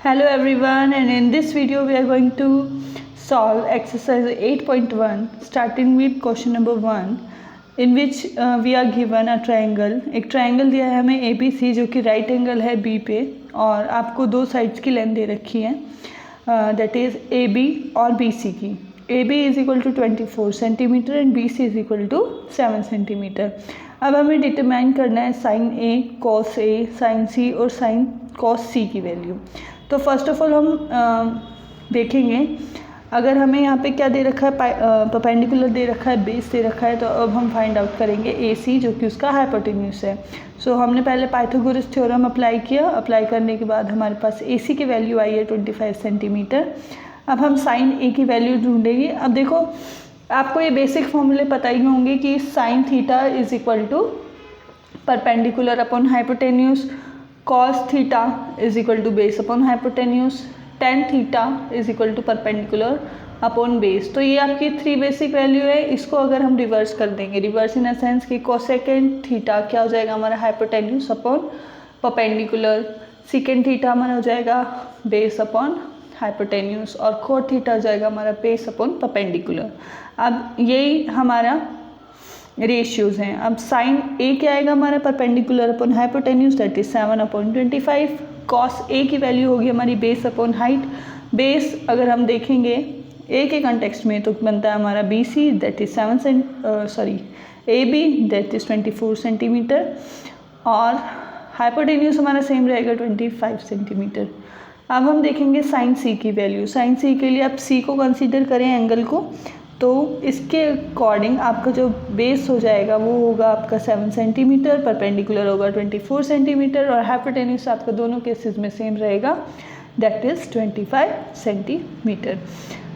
Hello everyone, and in this video we are going to solve exercise 8.1 starting with question number 1 in which we are given a triangle. एक triangle दिया है हमें ABC जो कि right angle है B पे और आपको दो साइड्स की लेंथ दे रखी है दैट इज़ AB और BC की. AB is equal to 24 centimetre and BC is equal to 7 centimetre. अब हमें डिटरमाइन करना है sine A, cos A, sine C और साइन कॉस C की वैल्यू. तो फर्स्ट ऑफ ऑल हम देखेंगे अगर हमें यहाँ पे क्या दे रखा है परपेंडिकुलर दे रखा है, बेस दे रखा है, तो अब हम फाइंड आउट करेंगे AC जो कि उसका हाइपोटेन्यूज है. सो हमने पहले पाइथागोरस थ्योरम अप्लाई किया. अप्लाई करने के बाद हमारे पास AC की वैल्यू आई है 25 सेंटीमीटर. अब हम साइन A की वैल्यू ढूंढेंगे. अब देखो आपको ये बेसिक फॉर्मूले पता ही होंगे कि sine theta is equal to perpendicular upon hypotenuse, cos theta is equal to base upon hypotenuse, tan theta is equal to perpendicular upon base. तो ये आपकी 3 बेसिक वैल्यू है. इसको अगर हम रिवर्स कर देंगे, रिवर्स इन अ सेंस कि कोसेकेंड थीटा क्या हो जाएगा हमारा hypotenuse upon perpendicular, second theta हमारा हो जाएगा बेस अपॉन हाइपोटेन्यूज और कोट थीटा हो जाएगा हमारा बेस अपॉन परपेंडिकुलर. अब यही हमारा रेशियोज हैं. अब साइन A क्या आएगा हमारा perpendicular upon hypotenuse that is 7/25. Cos A की वैल्यू होगी हमारी बेस अपॉन हाइट. बेस अगर हम देखेंगे A के कंटेक्स्ट में तो बनता है हमारा BC that is AB that is 24 centimetre और हाइपोटेन्यूज हमारा सेम रहेगा 25 सेंटीमीटर. अब हम देखेंगे साइन C की वैल्यू. साइन C के लिए आप C को कंसीडर करें एंगल को, तो इसके अकॉर्डिंग आपका जो बेस हो जाएगा वो होगा आपका 7 सेंटीमीटर, परपेंडिकुलर होगा 24 सेंटीमीटर और हाइपोटेन्यूज आपका दोनों केसेस में सेम रहेगा दैट इज़ 25 सेंटीमीटर.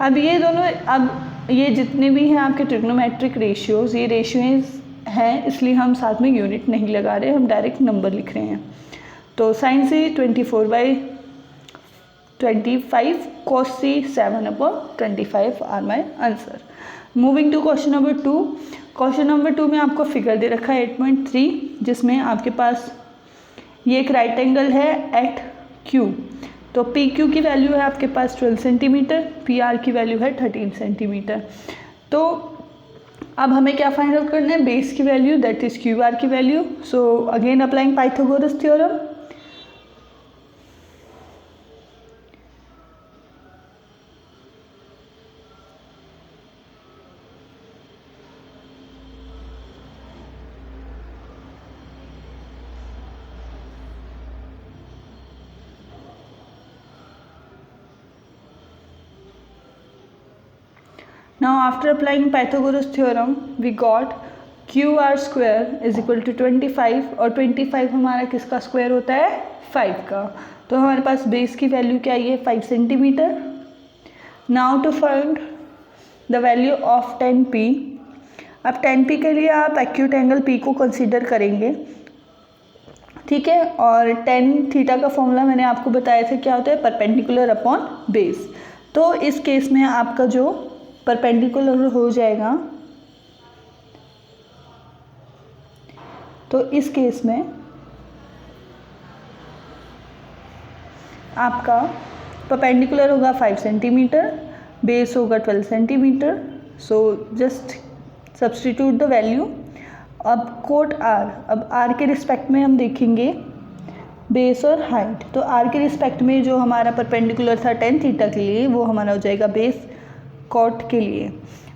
अब ये दोनों, अब ये जितने भी हैं आपके ट्रिग्नोमेट्रिक रेशियोज, ये रेशियोज हैं इसलिए हम साथ में यूनिट नहीं लगा रहे, हम डायरेक्ट नंबर लिख रहे हैं. तो sine C 24/25, cos C 7/25 are my answer. Moving to question number 2. Question number 2 में आपको फिगर दे रखा है 8.3 जिसमें आपके पास ये एक राइट एंगल है एट Q. तो PQ की वैल्यू है आपके पास 12 सेंटीमीटर, PR की वैल्यू है 13 सेंटीमीटर. तो अब हमें क्या फाइंड आउट करना है, बेस की वैल्यू दैट इज QR की value. So again applying Pythagoras theorem. Now after applying Pythagoras theorem we got QR square is equal to 25 और 25 हमारा किसका स्क्वायर होता है 5 का. तो हमारे पास बेस की वैल्यू क्या आई है 5 सेंटीमीटर. Now to find the value of 10p. अब 10p के लिए आप एक्यूट एंगल P को कंसीडर करेंगे, ठीक है. और tan थीटा का फॉर्मूला मैंने आपको बताया था क्या होता है परपेंडिकुलर अपॉन बेस. तो इस केस में आपका जो परपेंडिकुलर हो जाएगा, तो इस केस में आपका परपेंडिकुलर होगा 5 सेंटीमीटर, बेस होगा 12 centimetre. So just substitute the value. अब कोट R, अब R के रिस्पेक्ट में हम देखेंगे बेस और हाइट. तो R के रिस्पेक्ट में जो हमारा परपेंडिकुलर था tan थीटा के लिए वो हमारा हो जाएगा बेस कॉट के लिए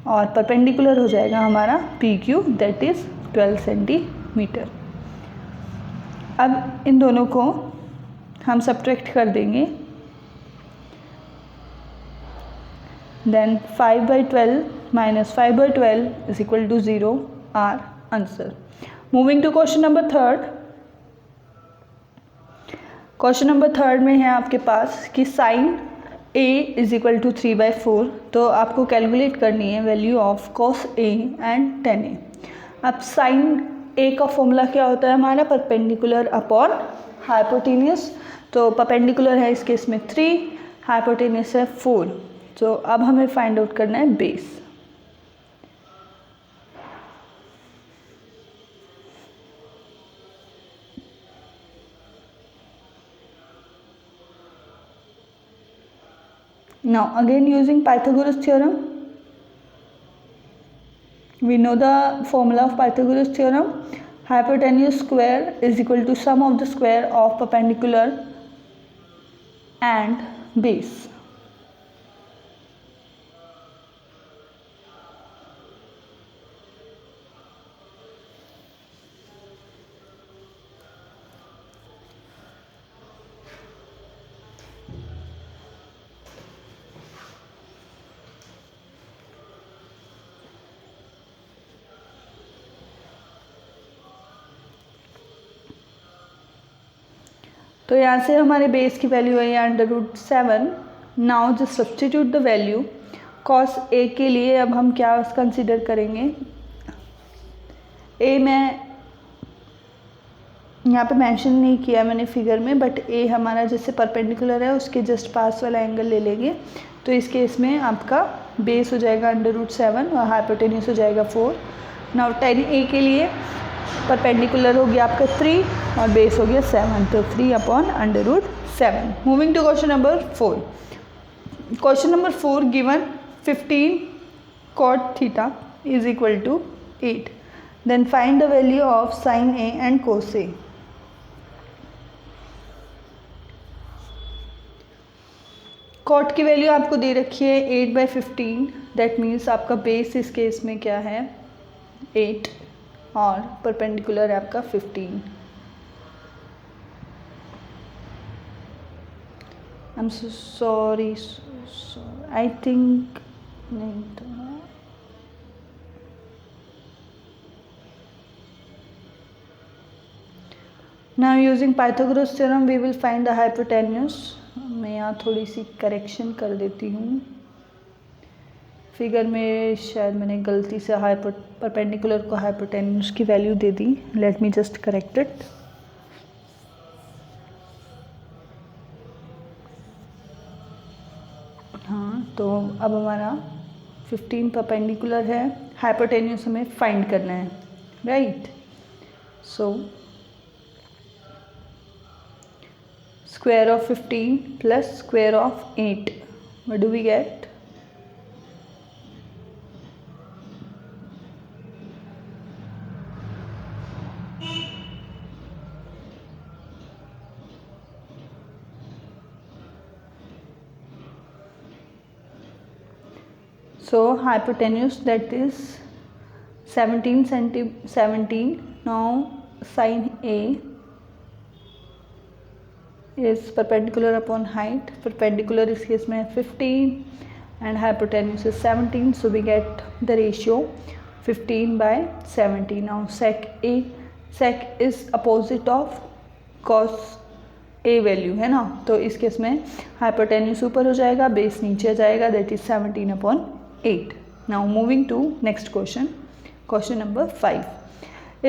और परपेंडिकुलर हो जाएगा हमारा PQ दैट इज 12 सेंटीमीटर. अब इन दोनों को हम सब्ट्रैक्ट कर देंगे. Then 5/12 minus 5/12 is equal to 0 are answer. Moving to question number 3. Question number 3 में है आपके पास कि sine A is equal to 3/4. तो आपको कैलकुलेट करनी है value of cos A and tan A. अब साइन A का फॉर्मूला क्या होता है हमारा परपेंडिकुलर अपॉन हाइपोटेन्यूज. तो परपेंडिकुलर है इस केस में 3, हाइपोटेन्यूज है 4. तो अब हमें फाइंड आउट करना है base. Now again using Pythagoras theorem, we know the formula of Pythagoras theorem. Hypotenuse square is equal to sum of the square of perpendicular and base. तो यहाँ से हमारे बेस की वैल्यू है √7. Now just substitute the value. Cos A के लिए अब हम क्या कंसिडर करेंगे. ए मैं यहाँ पे मेंशन नहीं किया मैंने फिगर में, बट ए हमारा जैसे परपेंडिकुलर है उसके जस्ट पास वाला एंगल ले लेंगे. तो इस केस में आपका बेस हो जाएगा √7 और हाइपोटेन्यूस हो जाएगा 4. नाउ tan ए के लिए परपेंडिकुलर हो गया आपका 3 और बेस हो गया 7, तो 3/√7. Moving to question number 4. Question number 4 given 15 cot theta is equal to 8. Then find the value of sine A and cos A. Cot की वैल्यू आपको दे रखी है 8/15. दैट मीन्स आपका बेस इस केस में क्या है 8 और परपेंडिकुलर है आपका 15. I am sorry, I think नहीं था. Now using Pythagoras theorem we will find the hypotenuse. मैं यहाँ थोड़ी सी करेक्शन कर देती हूँ. फिगर में शायद मैंने गलती से परपेंडिकुलर को हाइपोटेन्यूस की value they the. Let me just correct it. हाँ, तो अब हमारा 15 परपेंडिकुलर है, हाइपोटेन्यूस हमें फाइंड करना है, right. So square of 15 plus square of 8, what do we get? So hypotenuse, that is 17. Now sin A is perpendicular upon height. Perpendicular इस case में 15 and hypotenuse is 17, so we get the ratio 15/17. now sec is opposite of cos A value है ना, तो इस case में hypotenuse ऊपर हो जाएगा, बेस नीचे जाएगा, that is 17/8. now moving to next question number 5.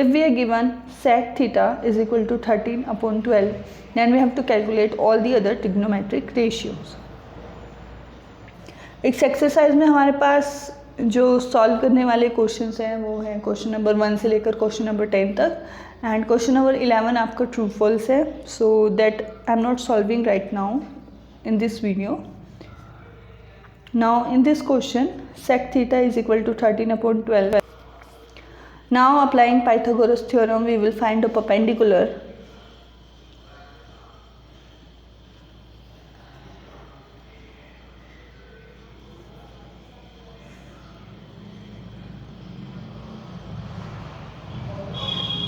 If we are given sec theta is equal to 13/12, then we have to calculate all the other trigonometric ratios. इस एक्सरसाइज में हमारे पास जो सॉल्व करने वाले क्वेश्चंस हैं वो हैं क्वेश्चन नंबर 1 से लेकर क्वेश्चन नंबर 10 तक. एंड क्वेश्चन नंबर 11 आपका ट्रू फॉल्स है, so that I am not solving right now in this video. Now in this question sec theta is equal to 13/12. Now applying Pythagoras theorem we will find a perpendicular.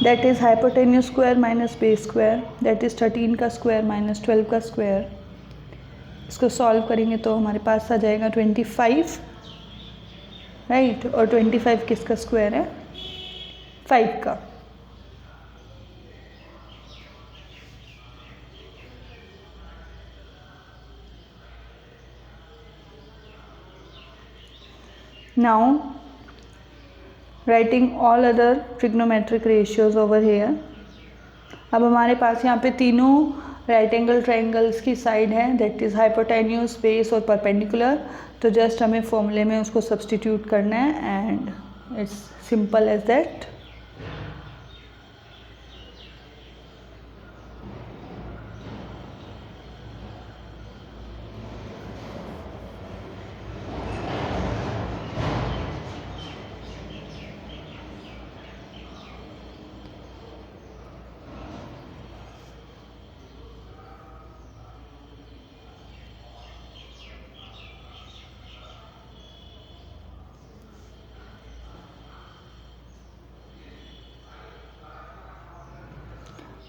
That is hypotenuse square minus base square, that is 13 का square minus 12 का square. इसको solve करेंगे तो हमारे पास आ जाएगा 25, right. और 25 किसका square है 5 का. Now writing all other trigonometric ratios over here. अब हमारे पास यहाँ पे तीनों राइट एंगल ट्राइंगल्स की साइड है, दैट इज़ हाइपोटेन्यूस, बेस और परपेंडिकुलर. तो जस्ट हमें फॉर्मूले में उसको सब्सटीट्यूट करना है and it's simple as that.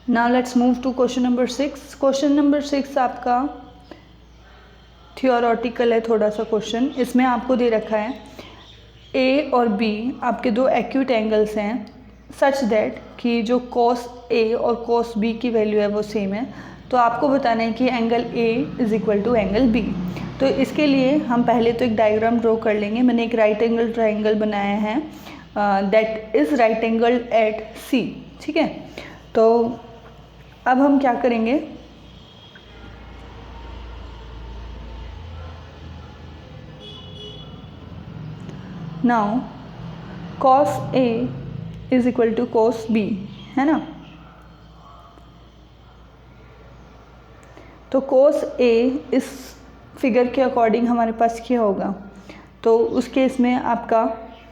Now let's move to question number 6। Question number 6 आपका थियोरेटिकल है थोड़ा सा क्वेश्चन। इसमें आपको दे रखा है ए और बी आपके दो एक्यूट एंगल्स हैं सच दैट कि जो कॉस ए और कॉस बी की वैल्यू है वो सेम है। तो आपको बताना है कि angle A is equal to angle B. तो इसके लिए हम पहले तो एक डायग्राम ड्रॉ कर लेंगे। मैंने एक राइट एंगल ट्राइंगल बनाया है that is right angle at C, ठीक है। तो अब हम क्या करेंगे, now cos A is equal to cos B, है ना। तो cos A इस फिगर के अकॉर्डिंग हमारे पास क्या होगा, तो उस केस में आपका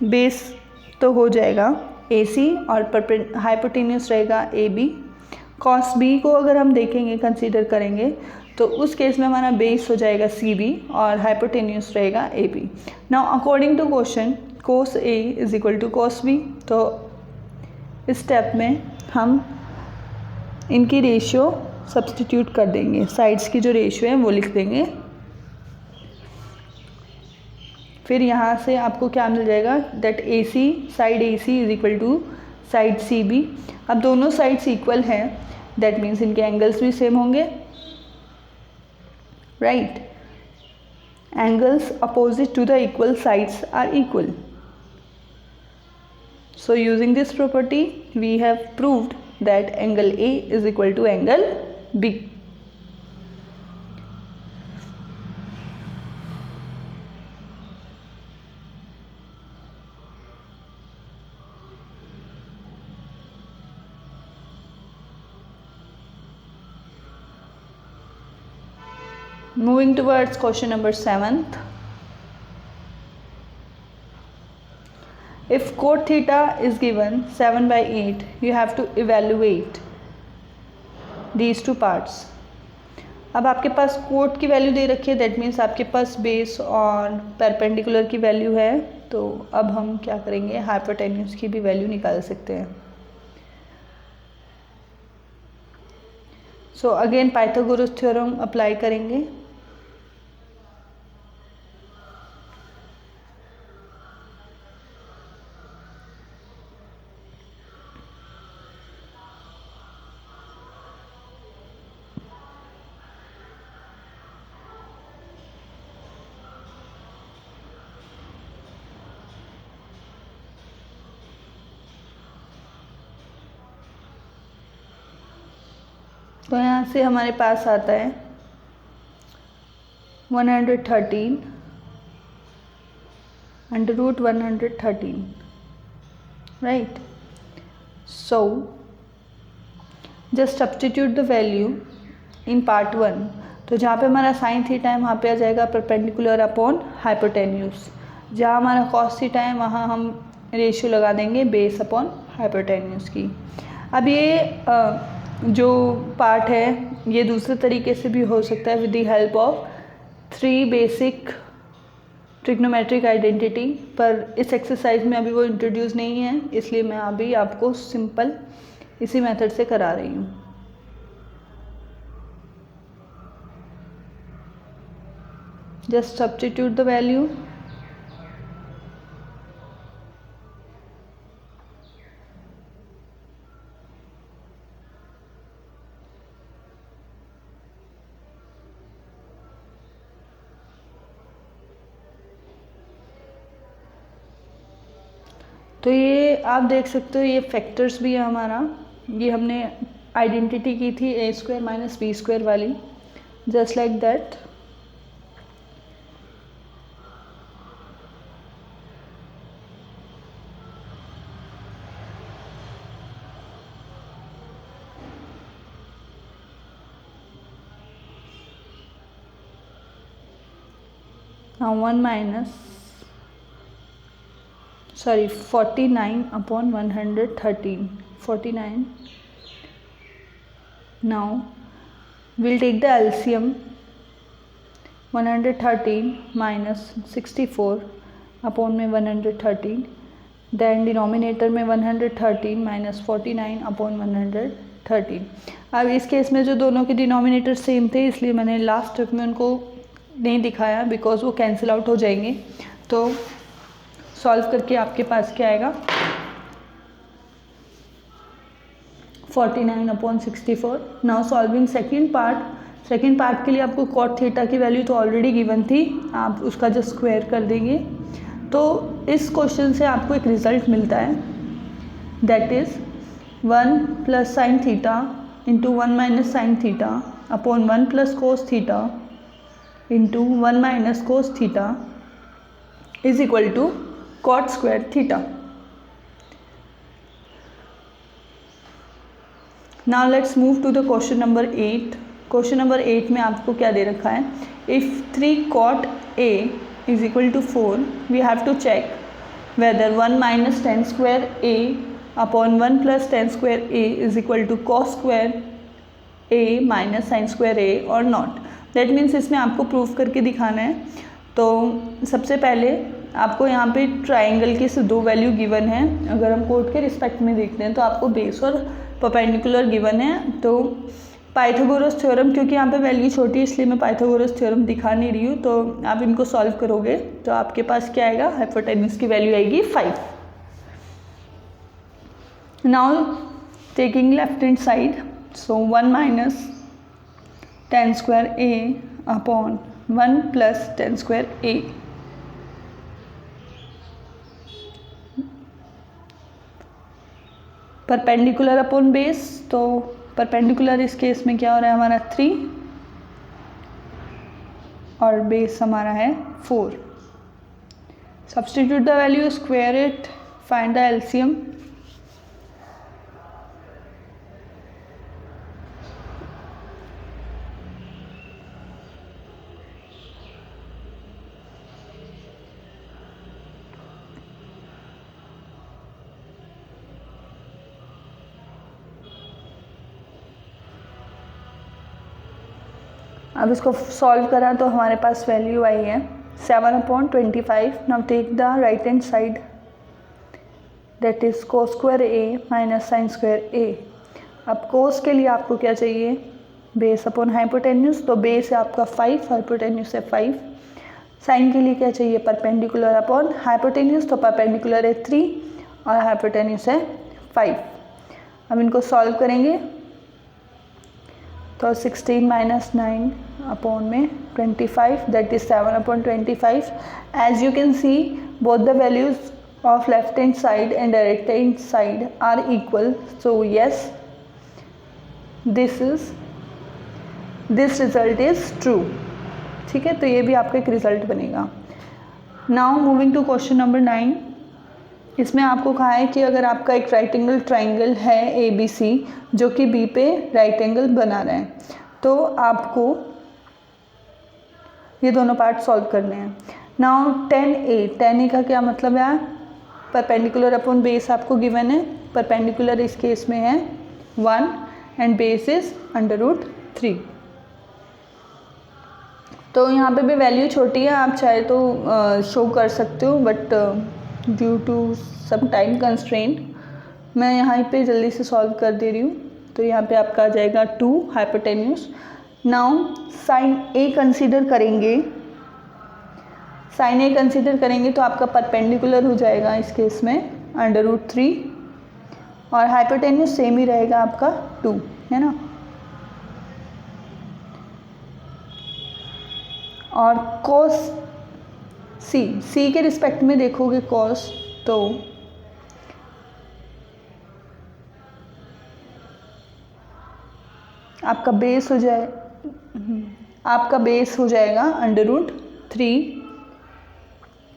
बेस तो हो जाएगा AC और हाइपोटेन्यूस रहेगा AB। cos B को अगर हम देखेंगे कंसीडर करेंगे तो उस केस में हमारा बेस हो जाएगा CB और हाइपोटेन्यूस रहेगा AB। Now according to question cos A is equal to cos B। तो इस स्टेप में हम इनकी रेशियो सब्सटीट्यूट कर देंगे, साइड्स की जो रेशियो है वो लिख देंगे। फिर यहाँ से आपको क्या मिल जाएगा, that AC side AC is equal to side CB। अब दोनों साइड्स इक्वल हैं, दैट मीन्स इनके एंगल्स भी सेम होंगे, right. Angles opposite to the equal sides are equal. So using this property we have proved that angle A is equal to angle B. Moving towards question number 7th. If cot theta is given 7/8, you have to evaluate these two parts. अब आपके पास coat की value दे रखी है, that means आपके पास base और perpendicular की value है। तो अब हम क्या करेंगे, हाइपोटेन्यूस की भी वैल्यू निकाल सकते हैं। So again Pythagoras theorem apply करेंगे। तो यहाँ से हमारे पास आता है 113 under root 113, right. So just substitute the value in part 1। तो जहाँ पे हमारा साइन थीटा है वहाँ पे आ जाएगा परपेंडिकुलर अपॉन हाइपोटेन्यूस। जहाँ हमारा कॉस थीटा है वहाँ हम रेशियो लगा देंगे बेस अपॉन हाइपोटेन्यूस की। अब ये जो पार्ट है ये दूसरे तरीके से भी हो सकता है with the help of 3 basic trigonometric identity, पर इस एक्सरसाइज में अभी वो इंट्रोड्यूस नहीं है, इसलिए मैं अभी आपको सिंपल इसी मेथड से करा रही हूँ। Just substitute the value. तो ये आप देख सकते हो ये फैक्टर्स भी है हमारा, ये हमने आइडेंटिटी की थी a² - b² वाली, just like that. now 49 upon 113, 49. Now we'll take the LCM, 113 minus 64 upon में 113, then denominator में 113 minus 49 upon 113, 13। अब इस केस में जो दोनों के डिनोमिनेटर सेम थे इसलिए मैंने लास्ट स्टेप में उनको नहीं दिखाया बिकॉज वो कैंसिल आउट हो जाएंगे। तो सॉल्व करके आपके पास क्या आएगा 49/64। नाउ सॉल्विंग सेकेंड पार्ट के लिए आपको कॉट थीटा की वैल्यू तो ऑलरेडी गिवन थी, आप उसका जो स्क्वायर कर देंगे तो इस क्वेश्चन से आपको एक रिजल्ट मिलता है that is 1 + sin theta into 1 - sin theta upon 1 + cos theta into 1 - cos theta is equal to cot square theta. Now let's move to the question number 8। Question number 8 में आपको क्या दे रखा है, if 3 cot A is equal to 4 we have to check whether 1 - tan square A अपॉन 1 + tan square A is equal to cos square A - sin square A और not. That means इसमें आपको प्रूफ करके दिखाना है। तो सबसे पहले आपको यहाँ पे ट्राइंगल की से 2 वैल्यू गिवन है। अगर हम कोड के रिस्पेक्ट में देखते हैं तो आपको बेस और परपेंडिकुलर गिवन है। तो पाइथागोरस थ्योरम, क्योंकि यहाँ पे वैल्यू छोटी है इसलिए मैं पाइथागोरस थ्योरम दिखा नहीं रही हूँ, तो आप इनको सॉल्व करोगे तो आपके पास क्या आएगा, हाइपोटेन्यूज की वैल्यू आएगी 5। Now taking left hand side, so 1 - tan square A अपॉन 1 + tan square A perpendicular upon base. तो परपेंडिकुलर इस केस में क्या हो रहा है हमारा 3 और बेस हमारा है 4। Substitute the value, square it, find the LCM. अब इसको सॉल्व करा तो हमारे पास वैल्यू आई है 7/25। Now take the right hand side that is cos square A - sin square A। अब cos के लिए आपको क्या चाहिए, बेस अपॉन हाइपोटेन्यूज। तो बेस है आपका 5, हाइपोटेन्यूज है 5। साइन के लिए क्या चाहिए, परपेंडिकुलर अपॉन हाइपोटेन्यूज। तो परपेंडिकुलर है 3 और हाइपोटेन्यूज है 5। अब इनको सॉल्व करेंगे तो 16 - 9 अपॉन में 25 that is 7/25। As you can see both the values of left hand side and right hand side are equal, so yes, this result is true। ठीक है, तो ये भी आपका एक रिजल्ट बनेगा। Now moving to question number 9। इसमें आपको कहा है कि अगर आपका एक राइट एंगल ट्राइंगल है ABC जो कि B पे राइट एंगल बना रहा है, तो आपको ये दोनों पार्ट सॉल्व करने हैं। नाउ tan A का क्या मतलब है, परपेंडिकुलर अपॉन बेस आपको गिवन है। परपेंडिकुलर इस केस में है 1 एंड बेस इज √3। तो यहाँ पे भी वैल्यू छोटी है, आप चाहे तो शो कर सकते हो, but due to some time constraint मैं यहाँ पे जल्दी से सॉल्व कर दे रही हूँ। तो यहाँ पे आपका आ जाएगा 2 hypotenuse. Now sine A consider करेंगे, साइन A कंसीडर करेंगे तो आपका परपेंडिकुलर हो जाएगा इस केस में √3 और हाइपोटेन्यूज सेम ही रहेगा आपका 2, है ना। और cos C के रिस्पेक्ट में देखोगे cos, तो आपका बेस हो जाएगा √3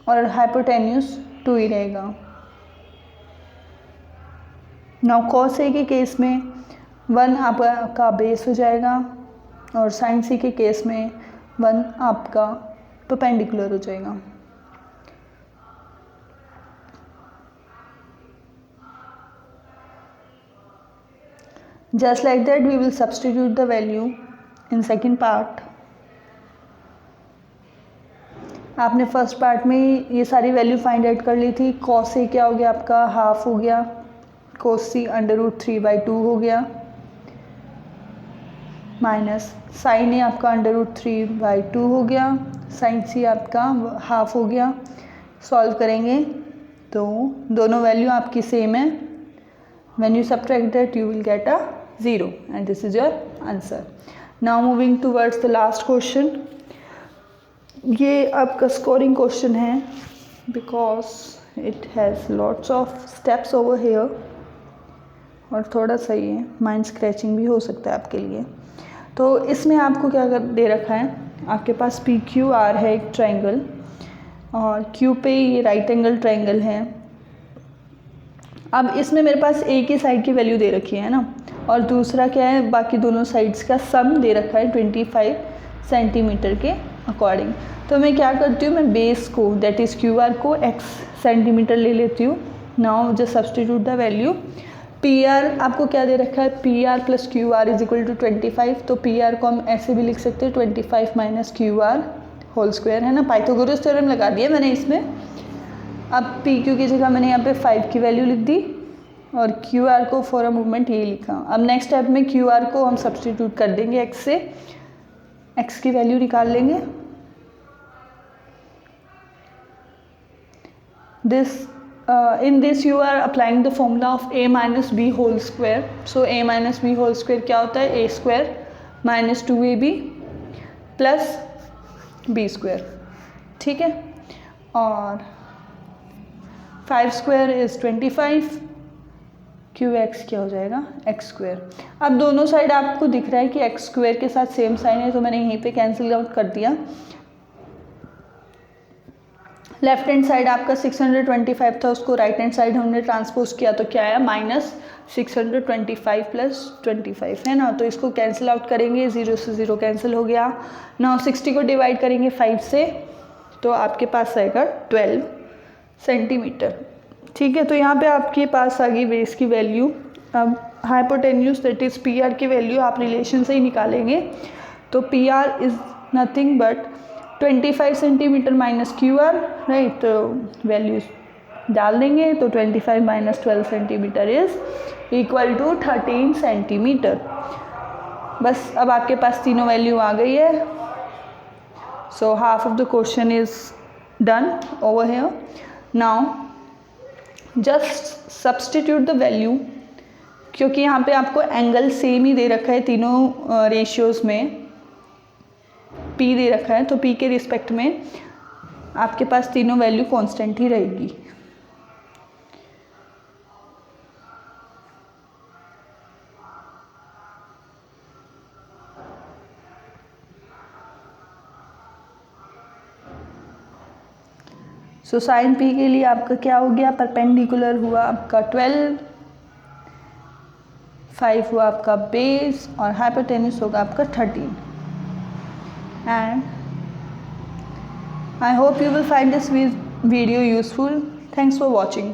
और हाइपोटेन्यूज 2 ही रहेगा। नाउ cos A के केस में 1 आपका बेस हो जाएगा और sin C के केस में 1 आपका परपेंडिकुलर हो जाएगा। Just like that we will substitute the value in second part। आपने फर्स्ट पार्ट में ये सारी वैल्यू फाइंड आउट कर ली थी। cos A क्या हो गया आपका, हाफ हो गया, cos C √3/2 हो गया, माइनस साइन ए आपका √3/2 हो गया, साइन सी आपका हाफ हो गया। सॉल्व करेंगे तो दोनों वैल्यू आपकी सेम है। When you subtract that you will get a 0 and this is your answer. Now moving towards the last question. ये आपका स्कोरिंग क्वेश्चन है because it has lots of steps over here और थोड़ा सा ये mind scratching भी हो सकता है आपके लिए। तो इसमें आपको क्या दे रखा है, आपके पास PQR है एक ट्रायंगल और Q पे ये राइट एंगल ट्रायंगल है। अब इसमें मेरे पास एक ही साइड की वैल्यू दे रखी है ना, और दूसरा क्या है, बाकी दोनों साइड्स का सम दे रखा है 25 सेंटीमीटर के अकॉर्डिंग। तो मैं क्या करती हूँ, मैं बेस को दैट इज़ QR को x सेंटीमीटर ले लेती हूँ। Now just substitute the value. PR आपको क्या दे रखा है, PR + QR = 25। तो PR को हम ऐसे भी लिख सकते हैं 25 - QR होल स्क्वायर, है ना। पाइथागोरस थ्योरम लगा दिया मैंने इसमें। अब PQ की जगह मैंने यहाँ पे 5 की वैल्यू लिख दी और QR को फॉर अ मूवमेंट ये लिखा। अब नेक्स्ट स्टेप में QR को हम सब्सटीट्यूट कर देंगे x से, x की वैल्यू निकाल लेंगे। In this you are applying the formula of a minus b whole square. So a minus b whole square क्या होता है, a square minus 2ab plus b square, ठीक है। और 5 square is 25, qx क्या हो जाएगा, x square। अब दोनों साइड आपको दिख रहा है कि x square के साथ सेम साइन है, तो मैंने यहीं पे कैंसिल आउट कर दिया। लेफ्ट हैंड साइड आपका 625 था, उसको राइट हैंड साइड हमने ट्रांसपोज किया तो क्या आया, -625 + 25, है ना। तो इसको कैंसिल आउट करेंगे, 0 से 0 कैंसिल हो गया। नाउ 60 को डिवाइड करेंगे 5 से, तो आपके पास आएगा 12 सेंटीमीटर, ठीक है। तो यहाँ पे आपके पास आ गई बेस की वैल्यू। अब हाइपोटेन्यूज दैट इज़ PR की वैल्यू आप रिलेशन से ही निकालेंगे। तो PR is nothing but 25 centimetre minus QR, right. तो वैल्यूज डाल देंगे तो 25 - 12 centimetre is equal to 13 centimetre. बस अब आपके पास तीनों वैल्यू आ गई है। So half of the question is done over here. Now just substitute the value, क्योंकि यहाँ पे आपको एंगल सेम ही दे रखा है तीनों रेशियोज में, P दे रखा है, तो P के रिस्पेक्ट में आपके पास तीनों वैल्यू कांस्टेंट ही रहेगी। सो साइन P के लिए आपका क्या हो गया, परपेंडिकुलर हुआ आपका 12, 5 हुआ आपका बेस और हाइपोटेन्यूज होगा आपका 13। And I hope you will find this video useful. Thanks for watching.